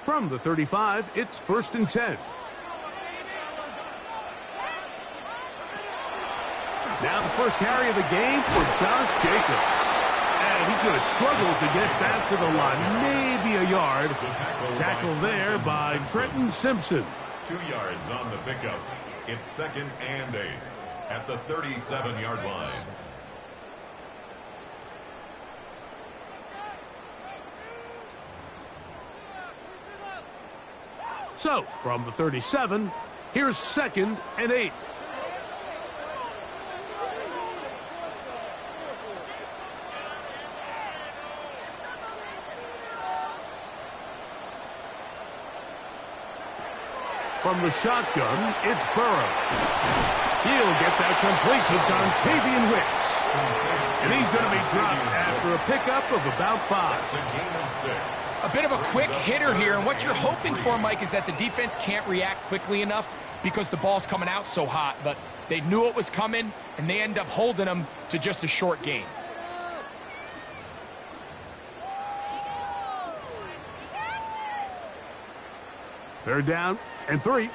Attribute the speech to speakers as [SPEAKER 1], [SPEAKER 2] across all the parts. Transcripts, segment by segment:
[SPEAKER 1] From the 35, it's 1st and 10. Now the first carry of the game for Josh Jacobs. And he's going to struggle to get back to the line. Maybe a yard. Tackle there by Trenton Simpson.
[SPEAKER 2] 2 yards on the pickup. It's 2nd and 8 at the 37-yard line.
[SPEAKER 1] So, from the 37, here's 2nd and 8. From the shotgun, it's Burrow. He'll get that complete to Dontavian Wicks. And he's going to be dropped after a pickup of about 5.
[SPEAKER 2] That's a gain of 6.
[SPEAKER 3] A bit of a quick hitter here, and what you're hoping for, Mike, is that the defense can't react quickly enough because the ball's coming out so hot. But they knew it was coming, and they end up holding them to just a short gain.
[SPEAKER 1] Third down and 3.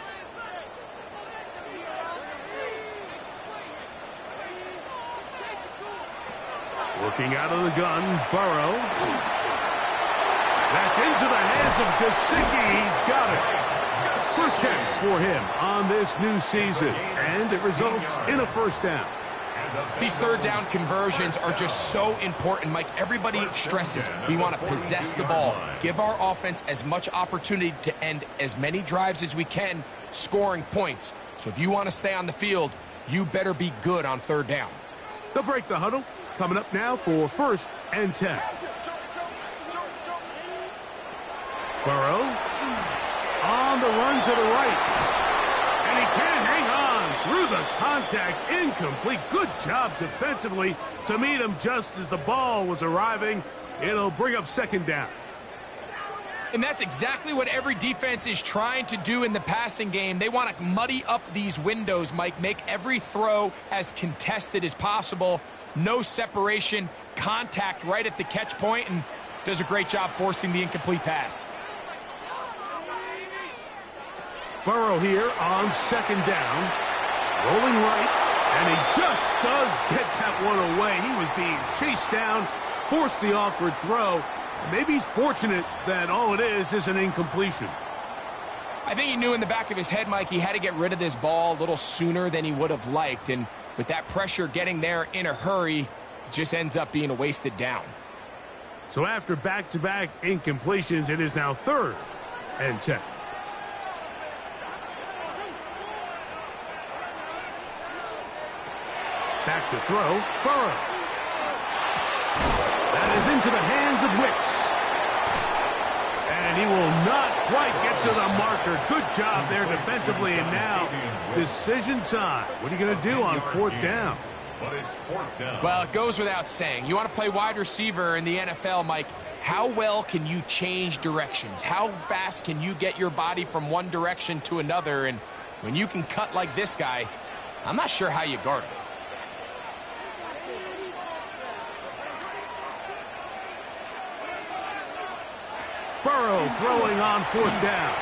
[SPEAKER 1] Working out of the gun, Burrow. That's into the hands of Gesicki. He's got it. First catch for him on this new season, and it results in a first down.
[SPEAKER 3] These third down conversions are just so important, Mike. Everybody stresses we want to possess the ball, give our offense as much opportunity to end as many drives as we can, scoring points. So if you want to stay on the field, you better be good on third down.
[SPEAKER 1] They'll break the huddle. Coming up now for 1st and 10. Burrow on the run to the right. And he can't hang on through the contact. Incomplete. Good job defensively to meet him just as the ball was arriving. It'll bring up 2nd down.
[SPEAKER 3] And that's exactly what every defense is trying to do in the passing game. They want to muddy up these windows, Mike, make every throw as contested as possible. No separation, contact right at the catch point, and does a great job forcing the incomplete pass.
[SPEAKER 1] Burrow here on 2nd down. Rolling right, and he just does get that one away. He was being chased down, forced the awkward throw. Maybe he's fortunate that all it is an incompletion.
[SPEAKER 3] I think he knew in the back of his head, Mike, he had to get rid of this ball a little sooner than he would have liked, and with that pressure getting there in a hurry, it just ends up being a wasted down.
[SPEAKER 1] So after back-to-back incompletions, it is now 3rd and 10. Back to throw, Burrow. That is into the hands of Wicks. And he will not quite get to the marker. Good job there defensively, and now decision time. What are you going to do on 4th down?
[SPEAKER 2] But it's 4th down.
[SPEAKER 3] Well, it goes without saying. You want to play wide receiver in the NFL, Mike. How well can you change directions? How fast can you get your body from one direction to another? And when you can cut like this guy, I'm not sure how you guard him.
[SPEAKER 1] Burrow throwing on 4th down.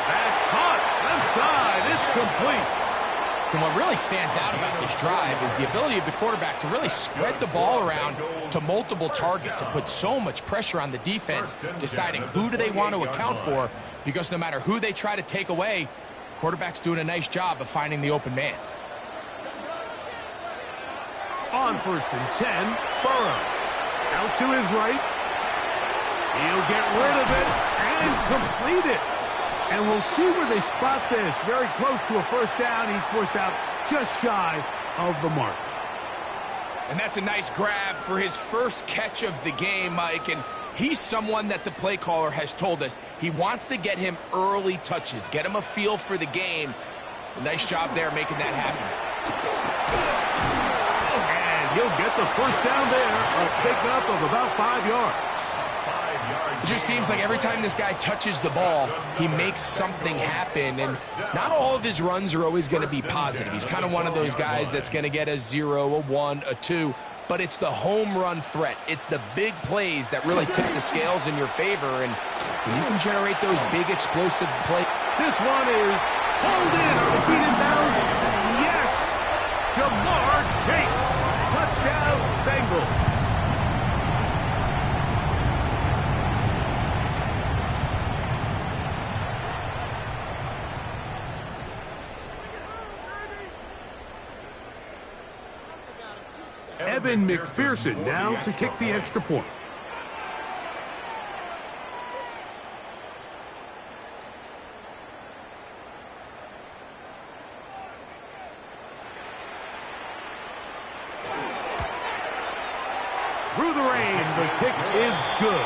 [SPEAKER 1] That's caught. Left side. It's complete.
[SPEAKER 3] And what really stands out about this drive is the ability of the quarterback to really spread the ball around to multiple targets and put so much pressure on the defense, deciding who do they want to account for, because no matter who they try to take away, the quarterback's doing a nice job of finding the open man.
[SPEAKER 1] On 1st and 10, Burrow. Out to his right. He'll get rid of it and complete it. And we'll see where they spot this. Very close to a first down. He's forced out just shy of the mark.
[SPEAKER 3] And that's a nice grab for his first catch of the game, Mike. And he's someone that the play caller has told us he wants to get him early touches, get him a feel for the game. A nice job there making that happen.
[SPEAKER 1] And he'll get the first down there, a pickup of about 5 yards.
[SPEAKER 3] It just seems like every time this guy touches the ball, he makes something happen. And not all of his runs are always going to be positive. He's kind of one of those guys that's going to get a 0, a 1, a 2. but it's the home run threat. It's the big plays that really tip the scales in your favor, and you can generate those big explosive plays.
[SPEAKER 1] This one is pulled in on the feet and bounds. Yes! Jamar Chase. Touchdown, Bengals. Evan McPherson now to kick the extra point. Through the rain, the kick is good.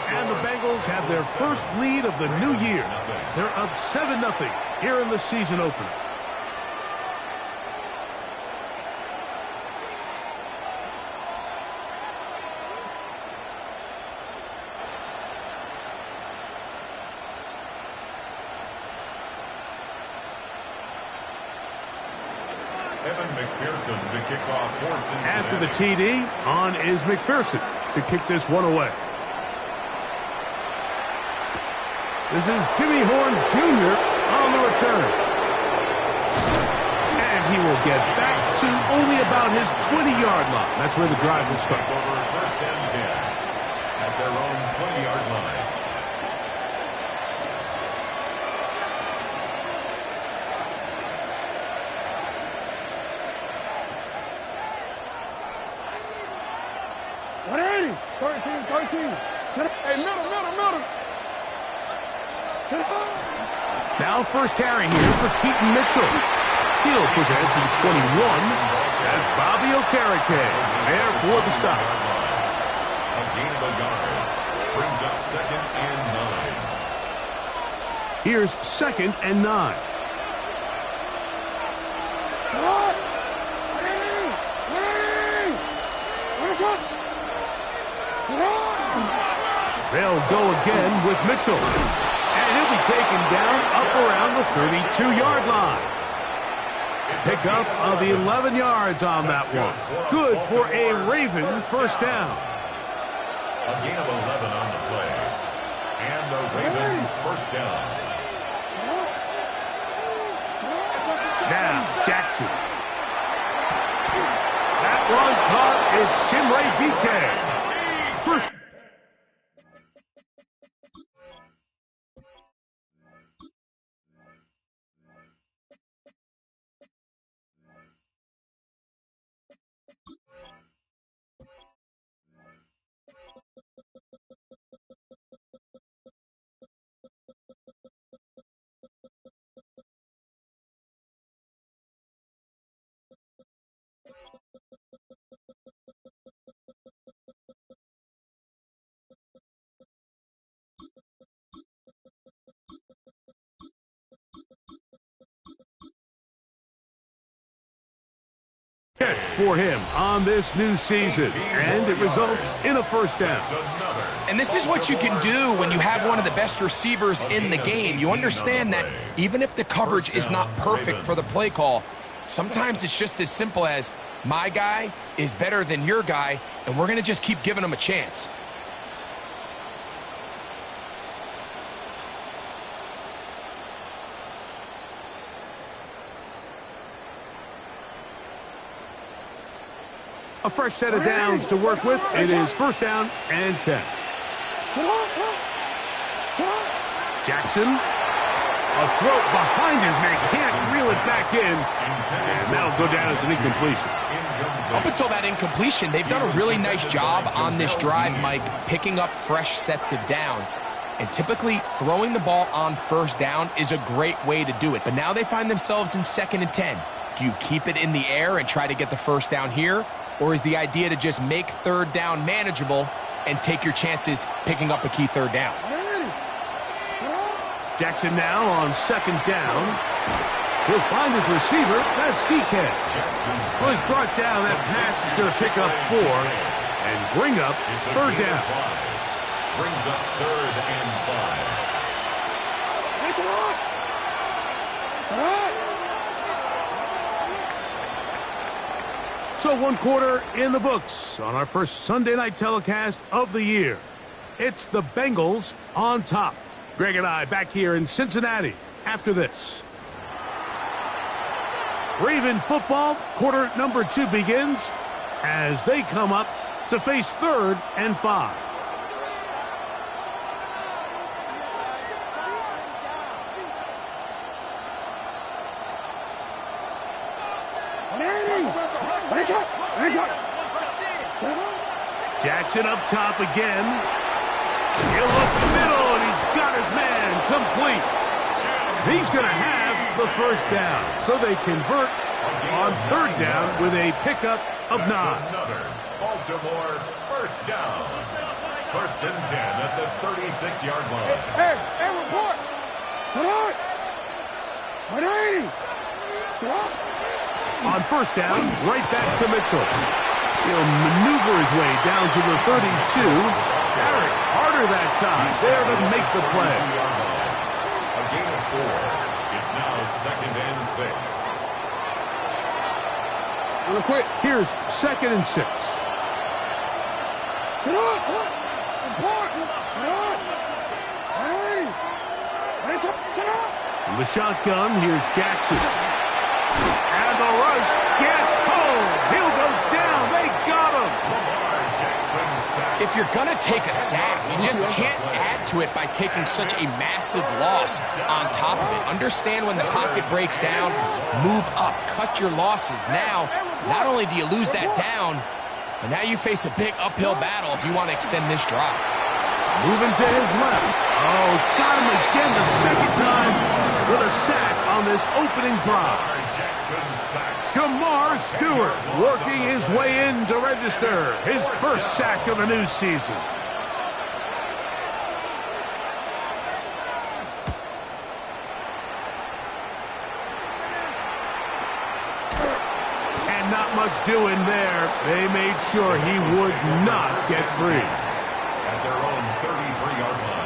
[SPEAKER 1] And the Bengals have their first lead of the new year. They're up 7-0 here in the season opener.
[SPEAKER 2] Evan McPherson to kick off for Cincinnati.
[SPEAKER 1] After the TD, on is McPherson to kick this one away. This is Jimmy Horn Jr. on the return. And he will get back to only about his 20-yard line. That's where the drive will start.
[SPEAKER 2] Over first and 10 at their own 20-yard line.
[SPEAKER 4] Hey, middle.
[SPEAKER 1] Now first carry here for Keaton Mitchell. He'll push ahead to the 21. That's Bobby Okereke there for the stop.
[SPEAKER 2] A gain of a yard brings up 2nd and 9.
[SPEAKER 1] Here's 2nd and 9. They'll go again with Mitchell. And he'll be taken down up around the 32-yard line. Pickup of 11 yards on that one. Good for a Raven first down.
[SPEAKER 2] A gain of 11 on the play. And the Raven first down.
[SPEAKER 1] Now, Jackson. That one caught. It's Chimray DK. First. Catch for him on this new season, and it results in a first down.
[SPEAKER 3] And this is what you can do when you have one of the best receivers in the game. You understand that even if the coverage is not perfect for the play call, sometimes it's just as simple as my guy is better than your guy, and we're going to just keep giving him a chance.
[SPEAKER 1] A fresh set of downs to work with. It is first down and 10. Jackson. A throw behind his man. Can't reel it back in. And that'll go down as an incompletion.
[SPEAKER 3] Up until that incompletion, they've done a really nice job on this drive, Mike, picking up fresh sets of downs. And typically, throwing the ball on first down is a great way to do it. But now they find themselves in 2nd and 10. Do you keep it in the air and try to get the first down here? Or is the idea to just make 3rd down manageable and take your chances picking up a key 3rd down?
[SPEAKER 1] Jackson now on 2nd down. He'll find his receiver. That's DK. Well, he's brought down. That pass is going to pick up 4 and bring up 3rd down.
[SPEAKER 2] Brings up 3rd and 5.
[SPEAKER 4] That's a lot. All right.
[SPEAKER 1] So 1 quarter in the books on our first Sunday night telecast of the year. It's the Bengals on top. Greg and I back here in Cincinnati after this. Raven football, quarter number 2 begins as they come up to face 3rd and 5. Jackson up top again. He'll look middle, and he's got his man complete. He's going to have the first down, so they convert on 3rd down with a pickup of 9.
[SPEAKER 2] Another Baltimore first down. 1st and 10 at the 36-yard line.
[SPEAKER 4] Hey, report! Tonight! 180!
[SPEAKER 1] On 1st down, right back to Mitchell. He'll maneuver his way down to the 32. Eric harder that time, there to make the play.
[SPEAKER 2] A gain of 4. It's now 2nd and 6.
[SPEAKER 4] Real quick.
[SPEAKER 1] Here's 2nd and 6.
[SPEAKER 4] Tonight! Report! Tonight! 180!
[SPEAKER 1] From the shotgun, here's Jackson. And the rush gets home. He'll go down. They got him.
[SPEAKER 3] If you're going to take a sack, you just can't add to it by taking such a massive loss on top of it. Understand when the pocket breaks down, move up, cut your losses. Now, not only do you lose that down, but now you face a big uphill battle if you want to extend this drive.
[SPEAKER 1] Moving to his left. Oh, got him again the 2nd time with a sack on this opening drive. Shamar Stewart working his way in to register his first sack of the new season. And not much doing there. They made sure he would not get free.
[SPEAKER 2] At their own 33-yard line.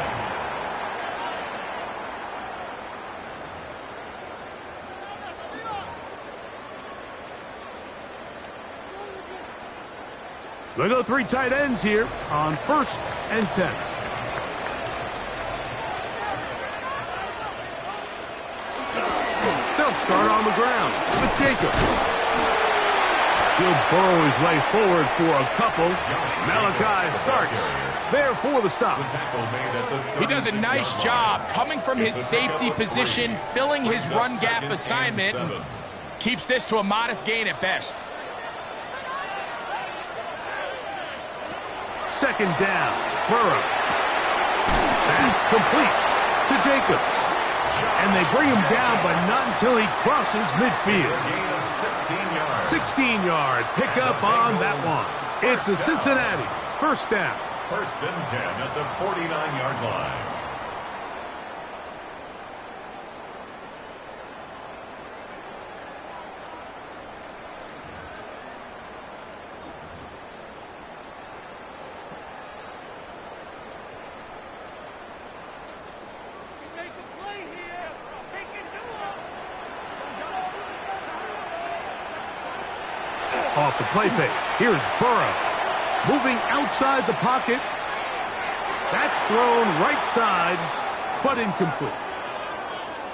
[SPEAKER 1] They go 3 tight ends here on 1st and 10. They'll start on the ground with Jacobs. He'll burrow his way forward for a couple. Malachi starts there for the stop.
[SPEAKER 3] He does a nice job coming from his safety position, filling his run gap assignment, and keeps this to a modest gain at best.
[SPEAKER 1] 2nd down, Burrow. And complete to Jacobs. And they bring him down, but not until he crosses midfield. 16-yard pickup on that one. It's a Cincinnati 1st down.
[SPEAKER 2] 1st and 10 at the 49-yard line.
[SPEAKER 1] Off the play fake. Here's Burrow. Moving outside the pocket. That's thrown right side, but incomplete.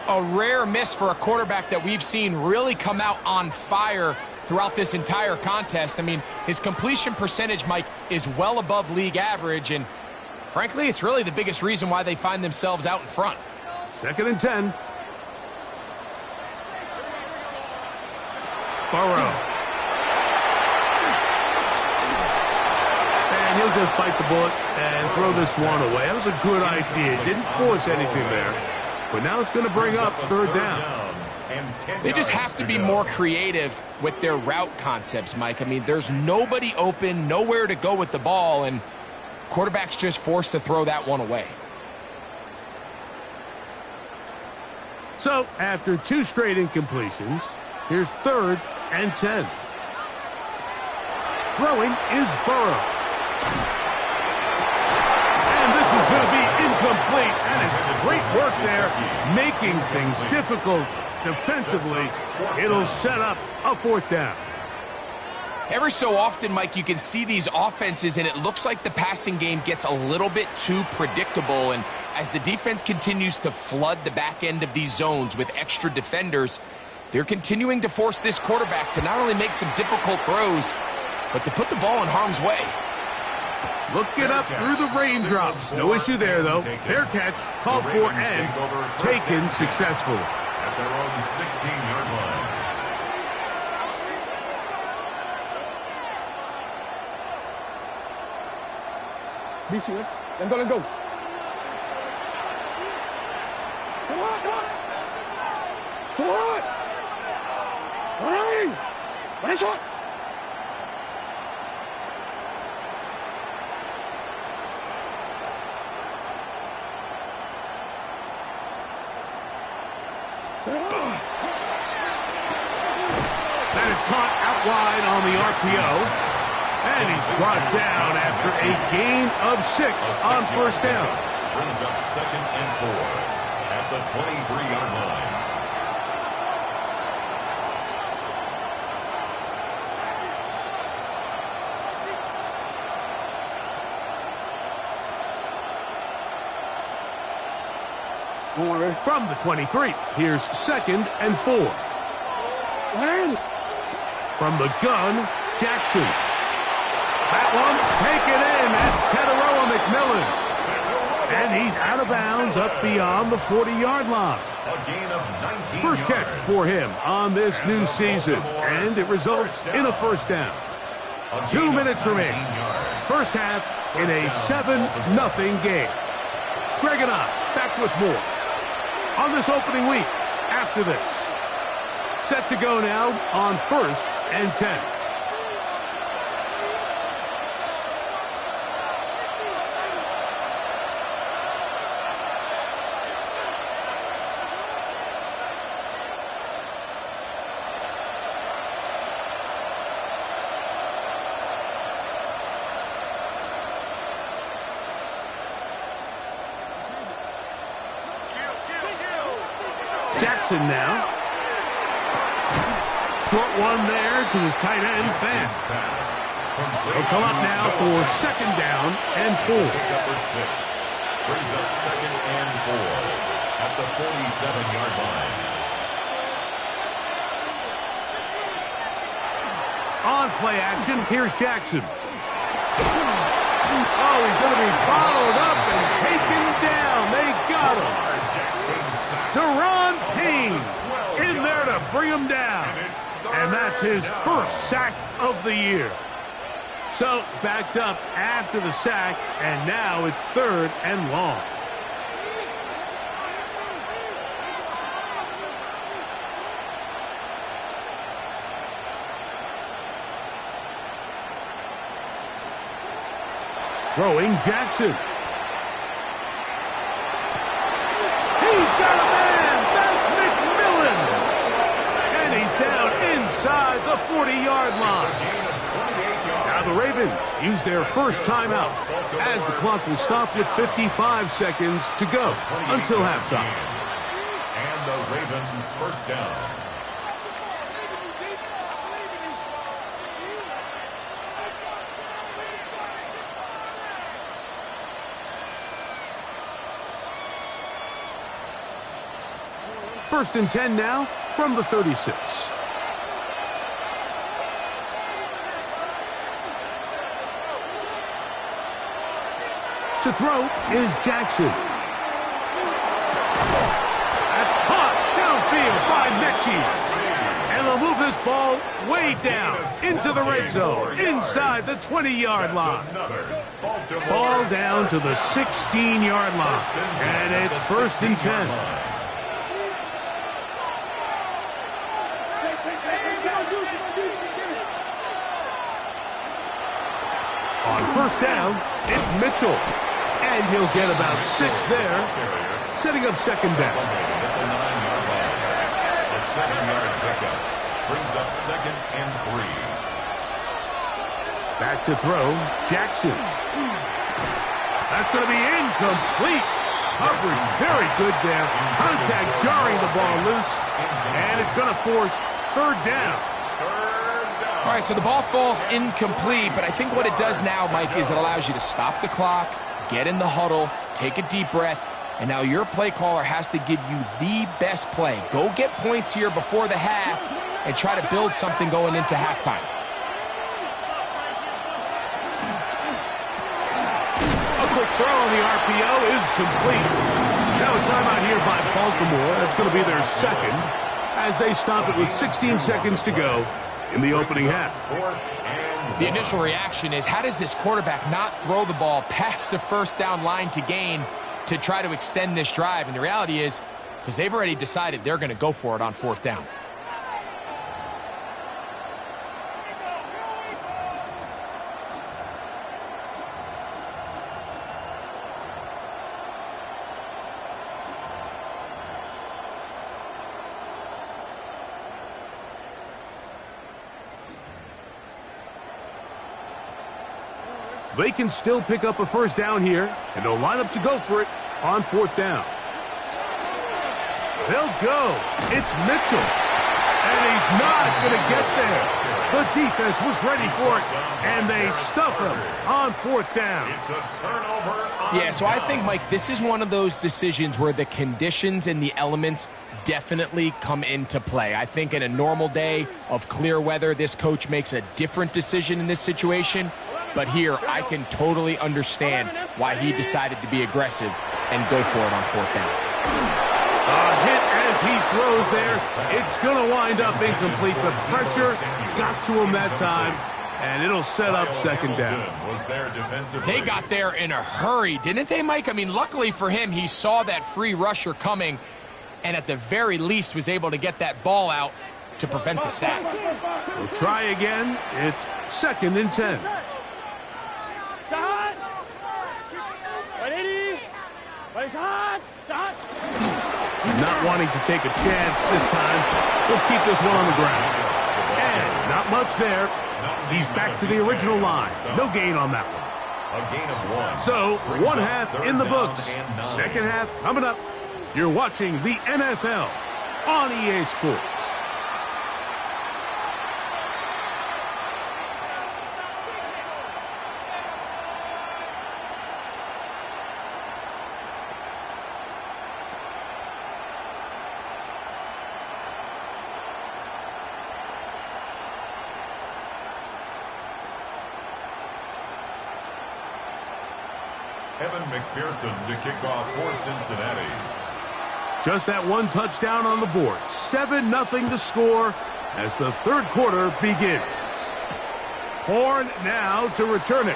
[SPEAKER 3] A rare miss for a quarterback that we've seen really come out on fire throughout this entire contest. I mean, his completion percentage, Mike, is well above league average, and frankly, it's really the biggest reason why they find themselves out in front.
[SPEAKER 1] 2nd and 10. Burrow. And he'll just bite the bullet and throw this one away. That was a good idea. Didn't force anything there. But now it's going to bring up 3rd down.
[SPEAKER 3] They just have to be more creative with their route concepts, Mike. I mean, there's nobody open, nowhere to go with the ball, and quarterback's just forced to throw that one away.
[SPEAKER 1] So, after 2 straight incompletions, here's 3rd and 10. Throwing is Burrow. And this is going to be incomplete. And it's great work there, making things difficult defensively. It'll set up a 4th down.
[SPEAKER 3] Every so often, Mike, you can see these offenses, and it looks like the passing game gets a little bit too predictable. And as the defense continues to flood the back end of these zones with extra defenders, they're continuing to force this quarterback to not only make some difficult throws, but to put the ball in harm's way.
[SPEAKER 1] Looking up through the raindrops. No issue there, though. Fair catch, called for and taken successfully.
[SPEAKER 2] At their own 16-yard line.
[SPEAKER 4] BC, let's go, let's go. Come on, come on. Come on. All right. Nice shot.
[SPEAKER 1] That is caught out wide on the RPO. And he's brought down after a gain of 6 on first down.
[SPEAKER 2] Brings up 2nd and 4 at the 23-yard line.
[SPEAKER 1] From the 23, here's 2nd and 4. From the gun, Jackson. That one taken in. That's Teteroa McMillan. And he's out of bounds up beyond the 40-yard line.
[SPEAKER 2] A gain of 19
[SPEAKER 1] First catch
[SPEAKER 2] yards.
[SPEAKER 1] for him on this new season. And it results in a first down. 2 minutes remaining. First half in a 7-0 game. Greg and I back with more on this opening week after this. Set to go now on 1st and 10. Jackson now. Short one there to his tight end, Fan. He'll come up now for 2nd down and 4.
[SPEAKER 2] Number 6 brings up 2nd and 4 at the 47-yard line.
[SPEAKER 1] On play action, here's Jackson. Oh, he's going to be bottled up and taken down. They got him. Deron Payne in there to bring him down. And that's his first sack of the year. So, backed up after the sack, and now it's 3rd and long. Throwing Jackson. He's got a man. That's McMillan. And he's down inside the 40-yard line. Now the Ravens use their first timeout as the clock will stop with 55 seconds to go until halftime.
[SPEAKER 2] And the Raven first down.
[SPEAKER 1] First and 10 now from the 36. To throw is Jackson. That's caught downfield by Mechie. And they'll move this ball way down into the red zone, inside the 20-yard line. Ball down to the 16-yard line. And it's 1st and 10. On first down, it's Mitchell. And he'll get about 6 there, setting up 2nd down.
[SPEAKER 2] The 7-yard pickup brings up 2nd and 3.
[SPEAKER 1] Back to throw, Jackson. That's going to be incomplete. Coverage very good there. Contact jarring the ball loose. And it's going to force 3rd down.
[SPEAKER 3] All right, so the ball falls incomplete, but I think what it does now, Mike, is it allows you to stop the clock, get in the huddle, take a deep breath, and now your play caller has to give you the best play. Go get points here before the half and try to build something going into halftime.
[SPEAKER 1] A quick throw on the RPO is complete. Now a timeout here by Baltimore. That's going to be their second as they stop it with 16 seconds to go in the opening half.
[SPEAKER 3] The initial reaction is, how does this quarterback not throw the ball past the first down line to gain to try to extend this drive? And the reality is, because they've already decided they're going to go for it on fourth down.
[SPEAKER 1] They can still pick up a first down here, and they'll line up to go for it on fourth down. They'll go. It's Mitchell. And he's not going to get there. The defense was ready for it, and they stuff him on fourth down.
[SPEAKER 2] It's a turnover.
[SPEAKER 3] Yeah, so I think, Mike, this is one of those decisions where the conditions and the elements definitely come into play. I think in a normal day of clear weather, this coach makes a different decision in this situation. But here, I can totally understand why he decided to be aggressive and go for it on fourth down.
[SPEAKER 1] A hit as he throws there. It's going to wind up incomplete. The pressure got to him that time, and it'll set up second down.
[SPEAKER 3] They got there in a hurry, didn't they, Mike? I mean, luckily for him, he saw that free rusher coming, and at the very least was able to get that ball out to prevent the sack.
[SPEAKER 1] We'll try again. It's 2nd and 10. Not wanting to take a chance this time. We'll keep this one on the ground. And not much there. He's back to the original line. No gain on that one.
[SPEAKER 2] A gain of 1.
[SPEAKER 1] So, one half in the books. Second half coming up. You're watching the NFL on EA Sports.
[SPEAKER 2] Evan McPherson to kick off for Cincinnati.
[SPEAKER 1] Just that one touchdown on the board. 7-0 the score as the third quarter begins. Horn now to return it.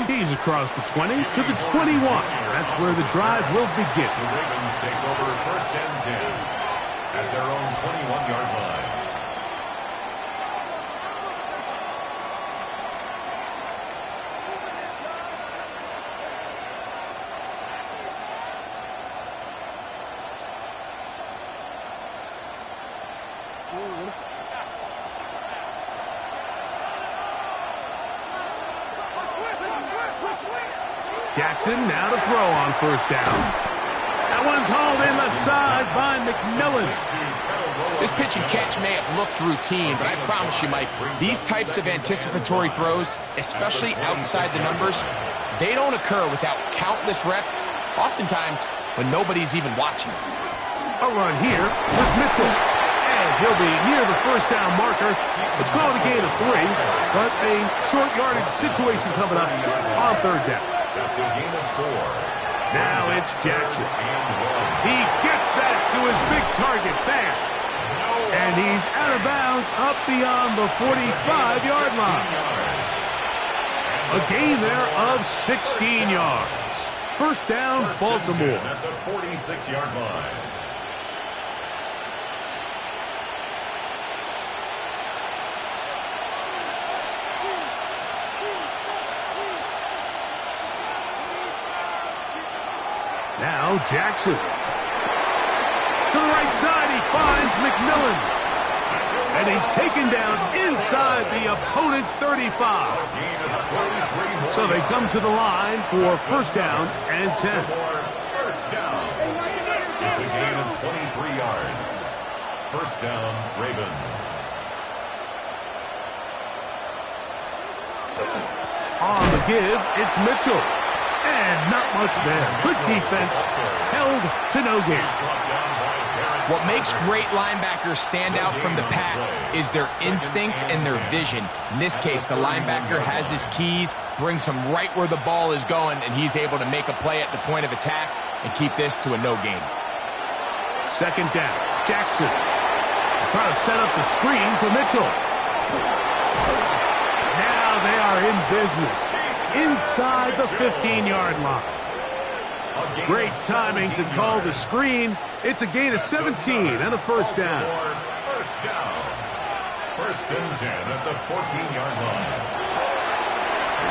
[SPEAKER 1] He's across the 20 to the 21. That's where the drive will begin.
[SPEAKER 2] The Ravens take over 1st and 10 at their own 21-yard line.
[SPEAKER 1] Jackson now to throw on first down. That one's hauled in the side by McMillan.
[SPEAKER 3] This pitch and catch may have looked routine, but I promise you, Mike, these types of anticipatory throws, especially outside the numbers, they don't occur without countless reps, oftentimes when nobody's even watching.
[SPEAKER 1] A run here with Mitchell. And he'll be near the first down marker. It's called a gain of 3, but a short yardage situation coming up on third down.
[SPEAKER 2] That's a gain of 4.
[SPEAKER 1] Now it's Jackson. He gets that to his big target fast. And he's out of bounds up beyond the 45-yard line. A gain there of 16 yards. First down, Baltimore.
[SPEAKER 2] At the 46-yard line.
[SPEAKER 1] Now Jackson. To the right side, he finds McMillan. And he's taken down inside the opponent's 35. So they come to the line for first down and 10.
[SPEAKER 2] First down. It's a gain of 23 yards. First down, Ravens.
[SPEAKER 1] On the give, it's Mitchell. And not much there. Good defense. Held to no gain.
[SPEAKER 3] What makes great linebackers stand out from the pack is their instincts and their vision. In this case, the linebacker has his keys, brings him right where the ball is going, and he's able to make a play at the point of attack and keep this to a no gain.
[SPEAKER 1] Second down. Jackson. Try to set up the screen for Mitchell. Now they are in business. Inside the 15-yard line. Great timing to call the screen. It's a gain of 17 and a first down.
[SPEAKER 2] First and 10 at the 14-yard line.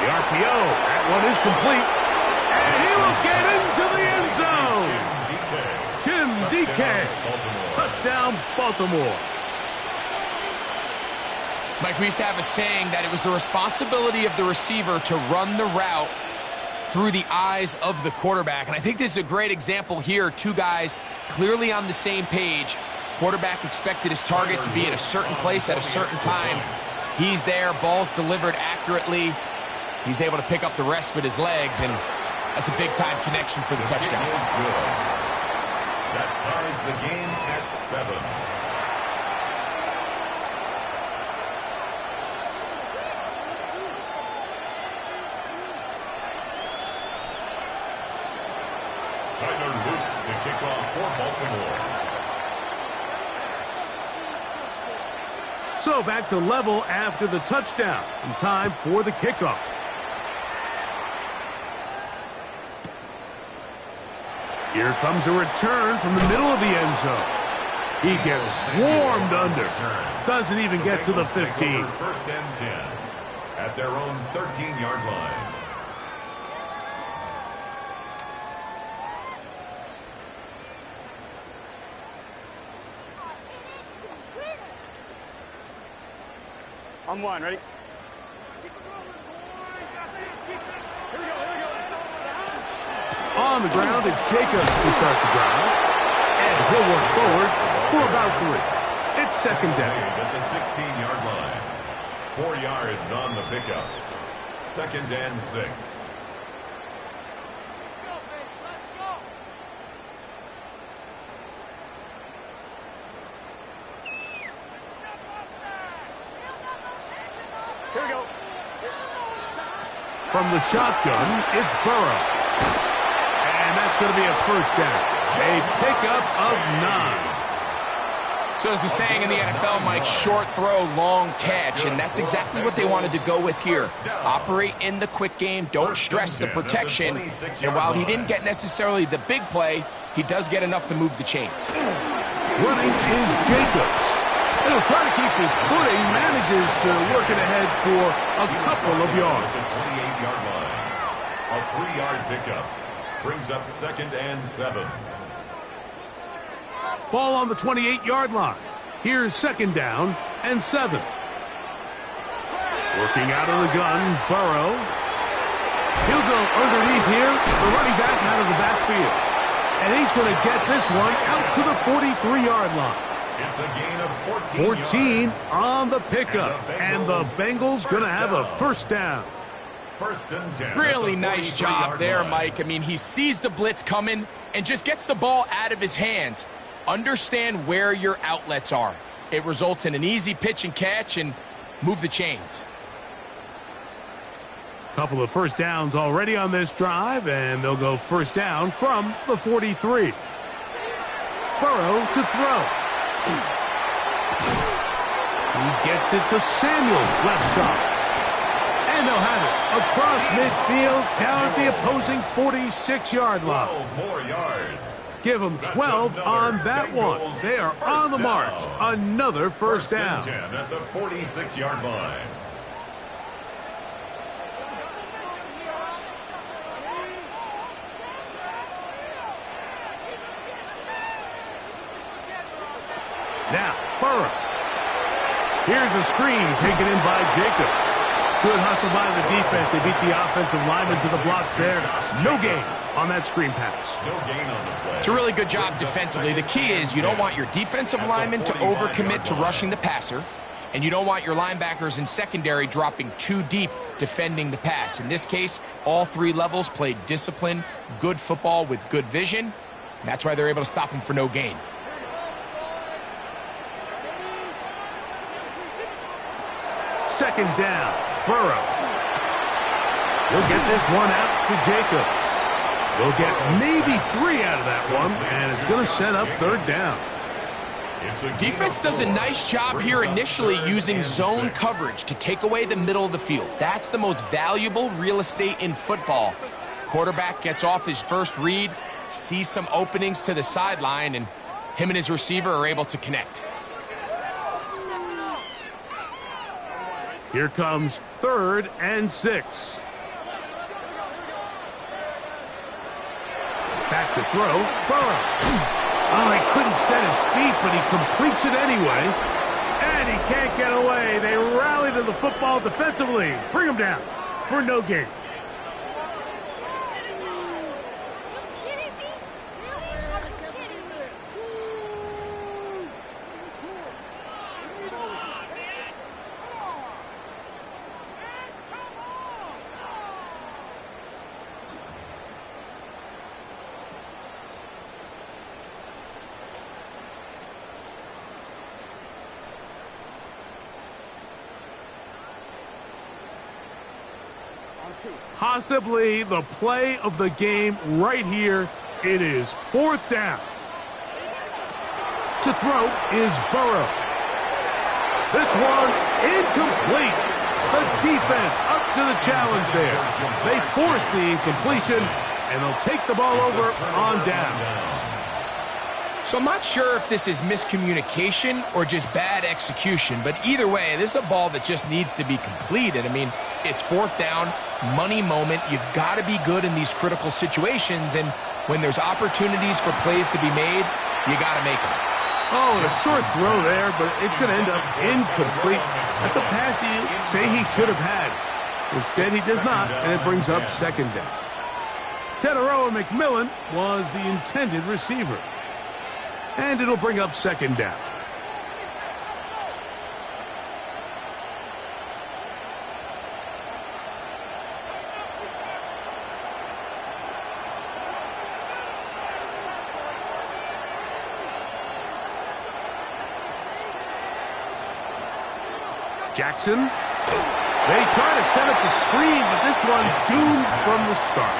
[SPEAKER 1] The RPO. That one is complete. And he will get into the end zone. Jim DK. Touchdown, Baltimore.
[SPEAKER 3] Mike, we used to have a saying that it was the responsibility of the receiver to run the route through the eyes of the quarterback. And I think this is a great example here. Two guys clearly on the same page. Quarterback expected his target to be in a certain place at a certain time. He's there, ball's delivered accurately. He's able to pick up the rest with his legs, and that's a big-time connection for the touchdown.
[SPEAKER 2] That ties the game at 7. To kick off for Baltimore.
[SPEAKER 1] So back to level after the touchdown. And time for the kickoff. Here comes a return from the middle of the end zone. He gets swarmed under. Doesn't even get to the 15.
[SPEAKER 2] First and 10 at their own 13-yard line.
[SPEAKER 4] On one, ready?
[SPEAKER 1] On the ground, it's Jacobs to start the drive. And he'll work forward for about 3. It's second down.
[SPEAKER 2] At the 16-yard line. 4 yards on the pickup. Second and 6.
[SPEAKER 4] Here we go.
[SPEAKER 1] From the shotgun, it's Burrow. And that's going to be a first down. A pickup of 9.
[SPEAKER 3] So as the saying in the NFL, Mike, short throw, long catch, and that's exactly what they wanted to go with here. Operate in the quick game, don't stress the protection, and while he didn't get necessarily the big play, he does get enough to move the chains.
[SPEAKER 1] Running is Jacobs. And he'll try to keep his footing, manages to work it ahead for a couple of yards.
[SPEAKER 2] The 28-yard line. A 3-yard pickup brings up second and 7.
[SPEAKER 1] Ball on the 28-yard line. Here's second down and 7. Working out of the gun, Burrow. He'll go underneath here. The running back out of the backfield. And he's going to get this one out to the 43-yard line.
[SPEAKER 2] It's a gain of
[SPEAKER 1] 14
[SPEAKER 2] yards.
[SPEAKER 1] on the pickup. And the Bengals going to have a first down.
[SPEAKER 2] First and 10.
[SPEAKER 3] Really nice job there, Mike. I mean, he sees the blitz coming and just gets the ball out of his hands. Understand where your outlets are. It results in an easy pitch and catch and move the chains.
[SPEAKER 1] Couple of first downs already on this drive, and they'll go first down from the 43. Burrow to throw. He gets it to Samuels, left side. And they'll have it across midfield down at the opposing 46-yard line.
[SPEAKER 2] 12 more yards.
[SPEAKER 1] Give them 12 on that one. They are on the march. Another first down.
[SPEAKER 2] 10 at the 46-yard line.
[SPEAKER 1] Now, Burrow. Here's a screen taken in by Jacobs. Good hustle by the defense. They beat the offensive lineman to the blocks there. No gain on that screen pass.
[SPEAKER 2] No gain on the play.
[SPEAKER 3] It's a really good job defensively. The key is you don't want your defensive lineman to overcommit to rushing the passer, And you don't want your linebackers and secondary dropping too deep defending the pass. In this case, all three levels played disciplined, good football with good vision. And that's why they're able to stop him for no gain.
[SPEAKER 1] Second down, Burrow. He'll get this one out to Jacobs. They'll get maybe 3 out of that one, and it's going to set up third down.
[SPEAKER 3] Defense does a nice job here initially using zone coverage to take away the middle of the field. That's the most valuable real estate in football. Quarterback gets off his first read, sees some openings to the sideline, and him and his receiver are able to connect.
[SPEAKER 1] Here comes 3rd and 6. Back to throw, Burrow. Oh, he couldn't set his feet, but he completes it anyway. And he can't get away. They rally to the football defensively. Bring him down for no gain. Possibly the play of the game right here. It is 4th down. To throw is Burrow. This one incomplete. The defense up to the challenge there. They force the incompletion, and they'll take the ball over on down.
[SPEAKER 3] So I'm not sure if this is miscommunication or just bad execution, but either way, this is a ball that just needs to be completed. I mean, it's 4th down, money moment. You've got to be good in these critical situations, and when there's opportunities for plays to be made, you got to make them.
[SPEAKER 1] Oh, and a short throw there, but it's going to end up incomplete. That's a pass you say he should have had. Instead, he does not, and it brings up 2nd down. Teteroa McMillan was the intended receiver. And it'll bring up 2nd down. Jackson. They try to set up the screen, but this one doomed from the start.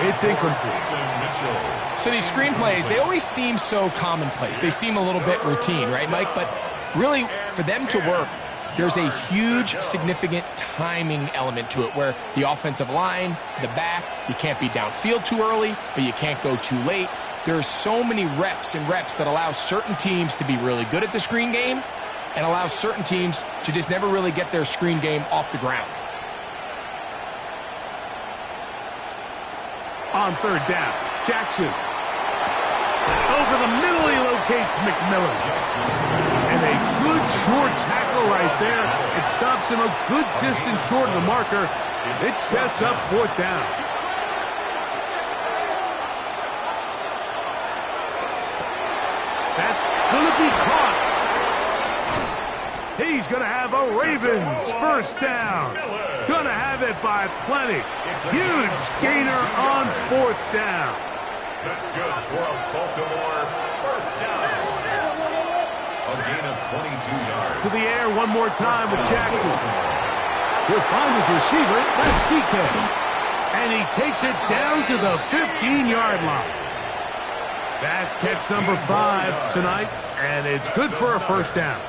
[SPEAKER 1] It's incomplete.
[SPEAKER 3] So these screenplays, they always seem so commonplace. They seem a little bit routine, right, Mike? But really, for them to work, there's a huge, significant timing element to it where the offensive line, the back, you can't be downfield too early, but you can't go too late. There's so many reps and reps that allow certain teams to be really good at the screen game and allow certain teams to just never really get their screen game off the ground.
[SPEAKER 1] On 3rd down, Jackson. Over the middle, he locates McMillan. And a good short tackle right there. It stops him a good distance short of the marker. It sets up 4th down. That's going to be caught. He's going to have a Ravens 1st down. Going to have it by plenty. Huge gainer on 4th down.
[SPEAKER 2] That's good for a Baltimore 1st down. A gain of 22 yards.
[SPEAKER 1] To the air one more time with Jackson. He'll find his receiver. That's DK. And he takes it down to the 15-yard line. That's catch number 5 tonight, and it's good for a 1st down.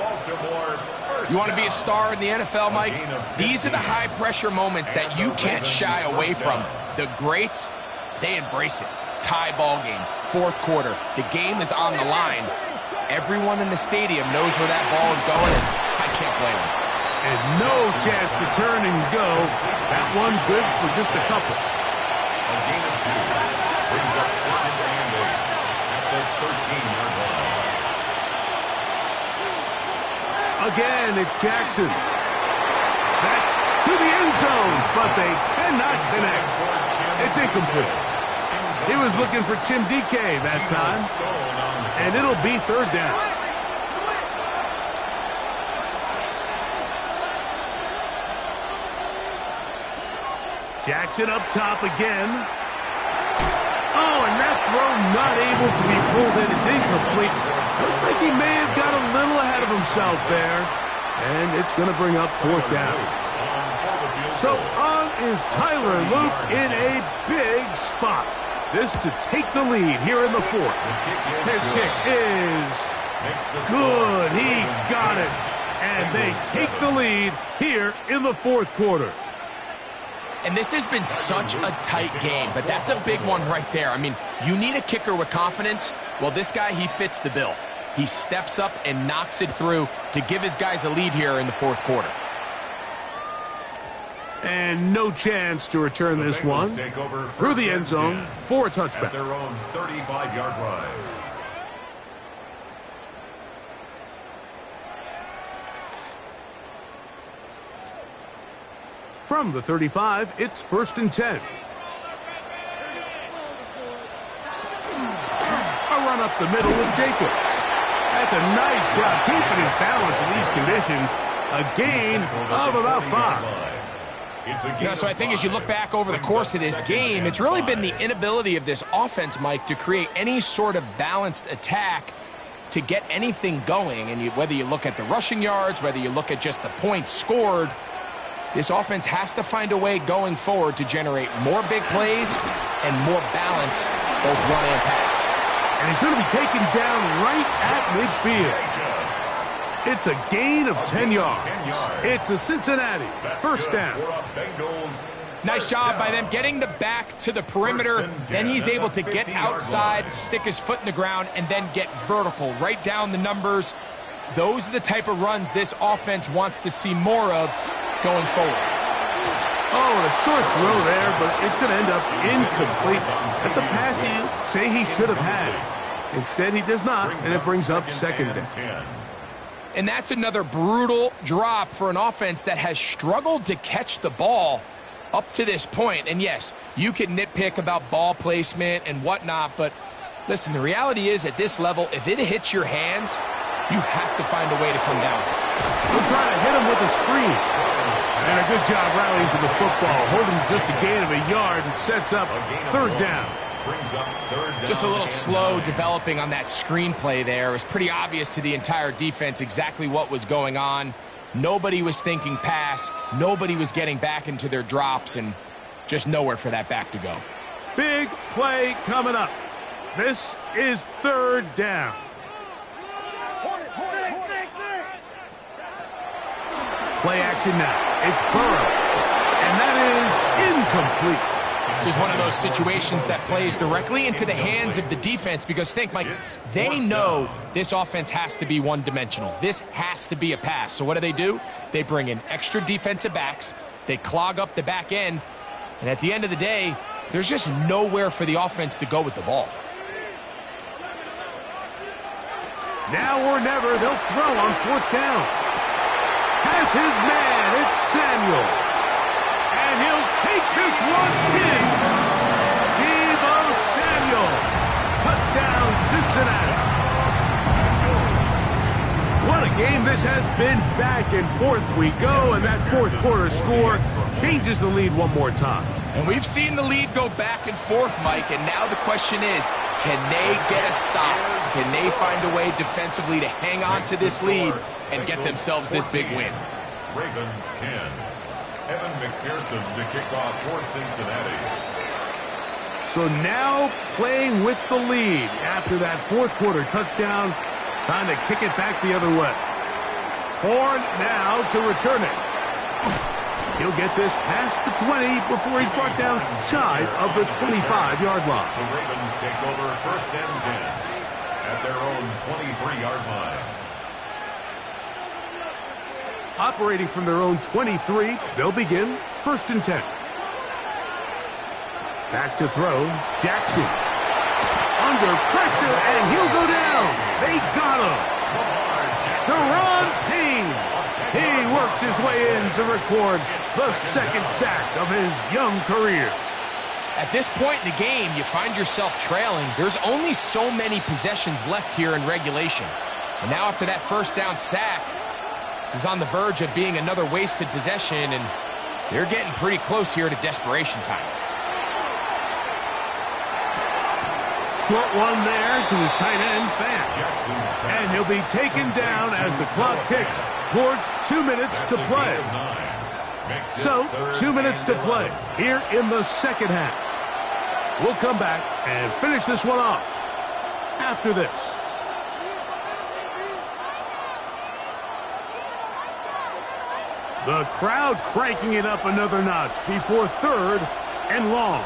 [SPEAKER 3] You want to be a star in the NFL, Mike? These are the high-pressure moments that you can't shy away from. The greats, they embrace it. Tie ball game, 4th quarter. The game is on the line. Everyone in the stadium knows where that ball is going, and I can't blame them.
[SPEAKER 1] And no chance to turn and go. That one good for just a couple.
[SPEAKER 2] A gain of 2 brings up 2nd and 8 at the 13-yard line.
[SPEAKER 1] Again, it's Jackson. That's to the end zone, but they cannot connect. It's incomplete. He was looking for Tim DK that time, and it'll be 3rd down. Jackson up top again. Oh, and that throw not able to be pulled in. It's incomplete. Looked like he may have got a little ahead of himself there. And it's going to bring up fourth down. So on is Tyler Luke in a big spot. This to take the lead here in the fourth. His kick is good. He got it. And they take the lead here in the fourth quarter.
[SPEAKER 3] And this has been such a tight game, but that's a big one right there. I mean, you need a kicker with confidence. Well, this guy, he fits the bill. He steps up and knocks it through to give his guys a lead here in the fourth quarter.
[SPEAKER 1] And no chance to return this one through the end zone for a touchback.
[SPEAKER 2] At their own 35-yard line.
[SPEAKER 1] From the 35, it's 1st and 10. A run up the middle with Jacobs. That's a nice job keeping his balance in these conditions. A gain of about 5.
[SPEAKER 3] So I think as you look back over the course of this game, it's really been the inability of this offense, Mike, to create any sort of balanced attack to get anything going. And whether you look at the rushing yards, whether you look at just the points scored, this offense has to find a way going forward to generate more big plays and more balance, both run and pass.
[SPEAKER 1] And he's going to be taken down right at midfield. It's a gain of 10 yards. It's a Cincinnati first down.
[SPEAKER 3] Nice job by them getting the back to the perimeter. Then he's able to get outside, stick his foot in the ground, and then get vertical. Right down the numbers. Those are the type of runs this offense wants to see more of going forward.
[SPEAKER 1] Oh, and a short throw there, but it's going to end up incomplete. That's a pass he say he should have had. Instead, he does not, and it brings up second down.
[SPEAKER 3] And that's another brutal drop for an offense that has struggled to catch the ball up to this point. And yes, you can nitpick about ball placement and whatnot, but listen, the reality is at this level, if it hits your hands, you have to find a way to come down.
[SPEAKER 1] We're trying to hit him with a screen. And a good job rallying to the football. Holding just a gain of a yard and sets up third down.
[SPEAKER 3] Just a little slow developing on that screenplay there. It was pretty obvious to the entire defense exactly what was going on. Nobody was thinking pass. Nobody was getting back into their drops, and just nowhere for that back to go.
[SPEAKER 1] Big play coming up. This is third down. Play action now. It's Burrow. And that is incomplete.
[SPEAKER 3] This is one of those situations that plays directly into the hands of the defense because think, Mike, they know this offense has to be one-dimensional. This has to be a pass. So what do? They bring in extra defensive backs. They clog up the back end. And at the end of the day, there's just nowhere for the offense to go with the ball.
[SPEAKER 1] Now or never, they'll throw on fourth down. Has his man, it's Samuel. And he'll take this one in. Deebo Samuel. Touchdown, Cincinnati. What a game this has been. Back and forth we go, and that fourth quarter score changes the lead one more time.
[SPEAKER 3] And we've seen the lead go back and forth, Mike, and now the question is, can they get a stop? Can they find a way defensively to hang on to this lead and get themselves this big win?
[SPEAKER 2] Ravens 10. Evan McPherson to kick off for Cincinnati.
[SPEAKER 1] So now playing with the lead after that fourth quarter touchdown, trying to kick it back the other way. Horn now to return it. He'll get this past the 20 before he's brought down shy of the 25-yard line.
[SPEAKER 2] The Ravens take over first and 10 at their own 23-yard line.
[SPEAKER 1] Operating from their own 23, they'll begin first and 10. Back to throw, Jackson. Under pressure, and he'll go down. They got him. Deron Payne. He works his way in to record the second sack of his young career.
[SPEAKER 3] At this point in the game, you find yourself trailing. There's only so many possessions left here in regulation. And now after that first down sack, this is on the verge of being another wasted possession, and They're getting pretty close here to desperation time.
[SPEAKER 1] Short one there to his tight end, Fan. And he'll be taken down as the clock ticks towards 2 minutes to play. So, 2 minutes to play here in the second half. We'll come back and finish this one off after this. The crowd cranking it up another notch before 3rd and long.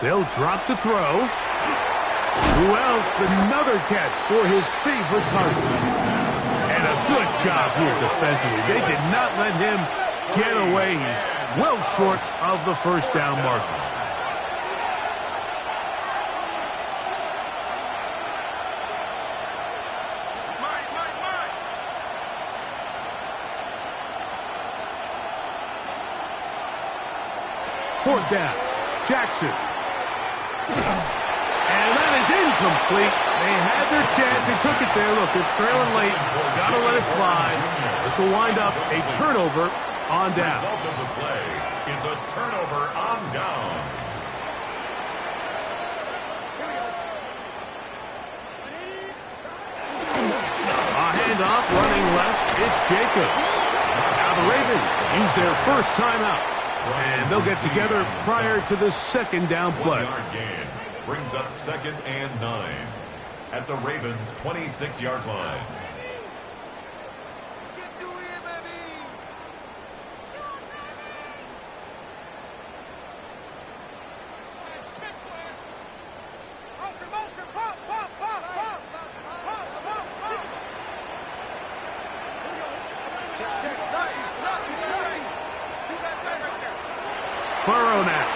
[SPEAKER 1] They'll drop to throw. Well, it's another catch for his favorite target. And a good job here defensively. They did not let him get away. He's well short of the first down marker. Fourth down, Jackson. And that is incomplete. They had their chance. They took it there. Look, they're trailing late. Got to let it fly. This will wind up a turnover on down.
[SPEAKER 2] The result of the play is a turnover on downs.
[SPEAKER 1] A handoff running left. It's Jacobs. Now the Ravens use their first timeout. And they'll get together prior to the second down play.
[SPEAKER 2] 1 yard gain brings up 2nd and 9 at the Ravens' 26-yard line.
[SPEAKER 1] Burrow now,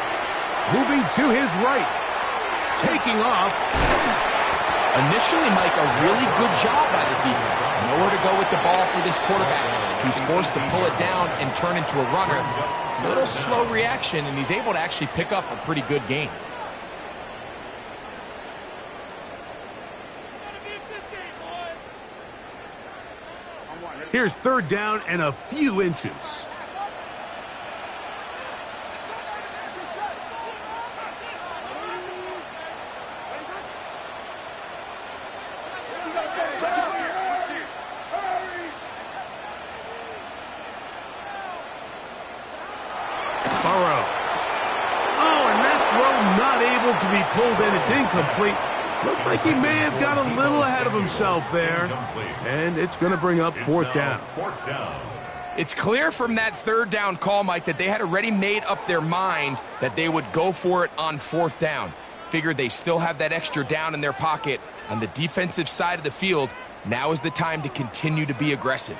[SPEAKER 1] moving to his right, taking off.
[SPEAKER 3] Initially, Mike, a really good job by the defense. Nowhere to go with the ball for this quarterback. He's forced to pull it down and turn into a runner. A little slow reaction, and he's able to actually pick up a pretty good gain.
[SPEAKER 1] Here's 3rd down and a few inches. Burrow. Oh, and that throw not able to be pulled in. It's incomplete. Looked like he may have got a little ahead of himself there. And it's going to bring up 4th down.
[SPEAKER 2] 4th down.
[SPEAKER 3] It's clear from that 3rd down call, Mike, that they had already made up their mind that they would go for it on 4th down. Figured they still have that extra down in their pocket. On the defensive side of the field, now is the time to continue to be aggressive.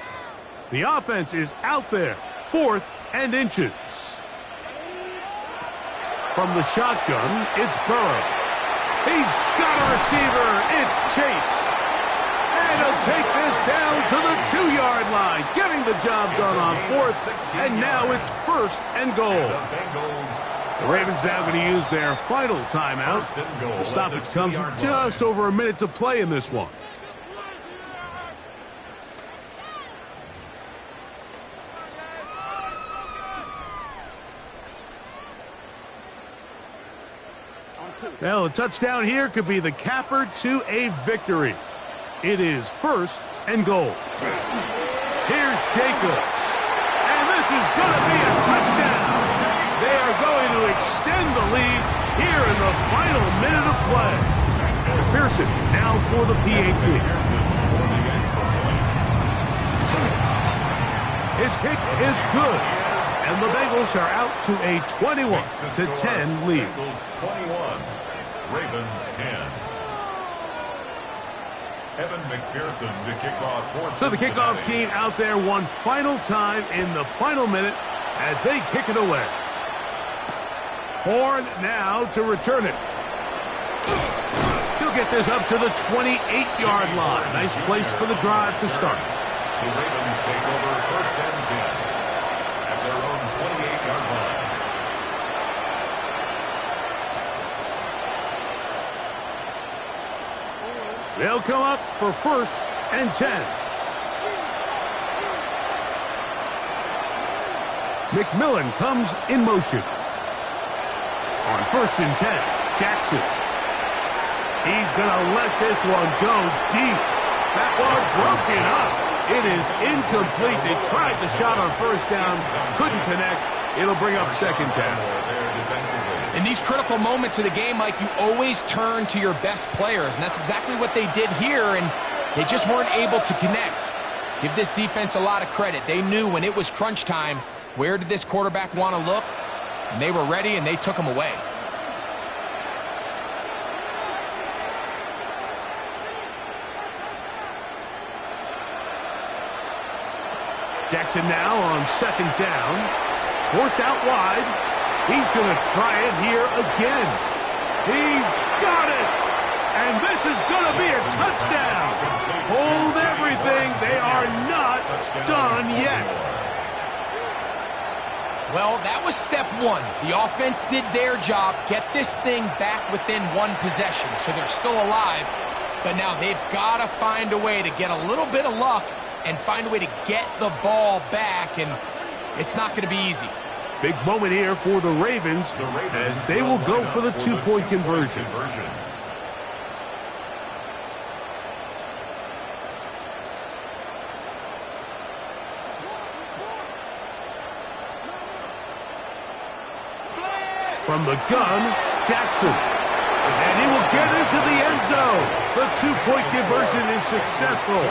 [SPEAKER 1] The offense is out there. 4th and inches. From the shotgun, it's Burrow. He's got a receiver. It's Chase. And he'll take this down to the 2-yard line, getting the job done on 4th. And now it's 1st and goal. The Ravens now going to use their final timeout. The stoppage comes with just over a minute to play in this one. Well, a touchdown here could be the capper to a victory. It is 1st and goal. Here's Jacobs. And this is going to be a touchdown. They are going to extend the lead here in the final minute of play. McPherson now for the PAT. His kick is good. And the Bengals are out to a 21-10 lead.
[SPEAKER 2] Bengals 21, Ravens 10. Evan McPherson to kick off for
[SPEAKER 1] So the kickoff team out there one final time in the final minute as they kick it away. Horn now to return it. He'll get this up to the 28-yard line. Nice place for the drive to start.
[SPEAKER 2] The Ravens take over 1st and 10 at their own 28-yard line.
[SPEAKER 1] They'll come up for 1st and 10. McMillan comes in motion. On 1st and 10, Jackson. He's going to let this one go deep. That one broken up. It is incomplete. They tried the shot on 1st down, couldn't connect. It'll bring up 2nd down.
[SPEAKER 3] In these critical moments of the game, Mike, you always turn to your best players, and that's exactly what they did here, and they just weren't able to connect. Give this defense a lot of credit. They knew when it was crunch time, where did this quarterback want to look? And they were ready, and they took him away.
[SPEAKER 1] Jackson now on 2nd down. Forced out wide. He's going to try it here again. He's got it! And this is going to be a touchdown. Hold everything. They are not done yet.
[SPEAKER 3] Well, that was step one. The offense did their job, get this thing back within one possession, so they're still alive. But now they've got to find a way to get a little bit of luck and find a way to get the ball back, and it's not going to be easy.
[SPEAKER 1] Big moment here for the Ravens as they will go for the 2-point conversion. From the gun, Jackson. And he will get into the end zone. The 2-point conversion is successful.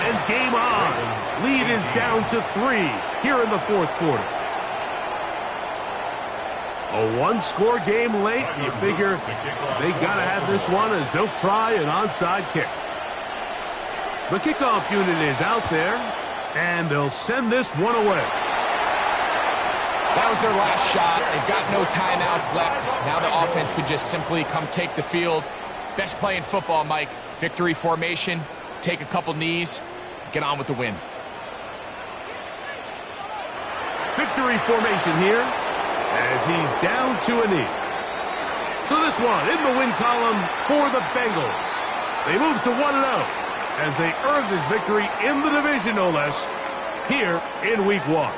[SPEAKER 1] And game on. Lead is down to 3 here in the 4th quarter. A one-score game late. You figure they got to have this one as they'll try an onside kick. The kickoff unit is out there, and they'll send this one away.
[SPEAKER 3] That was their last shot. They've got no timeouts left. Now the offense can just simply come take the field. Best play in football, Mike. Victory formation, take a couple knees, get on with the win.
[SPEAKER 1] Victory formation here as he's down to a knee. So this one in the win column for the Bengals. They move to 1-0 as they earn this victory in the division, no less, here in Week 1.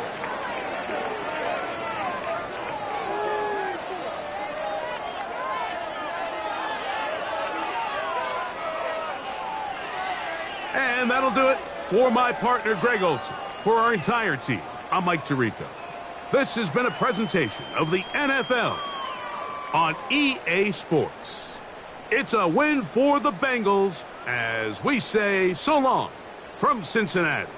[SPEAKER 1] And that'll do it for my partner, Greg Olson. For our entire team, I'm Mike Tirico. This has been a presentation of the NFL on EA Sports. It's a win for the Bengals as we say so long from Cincinnati.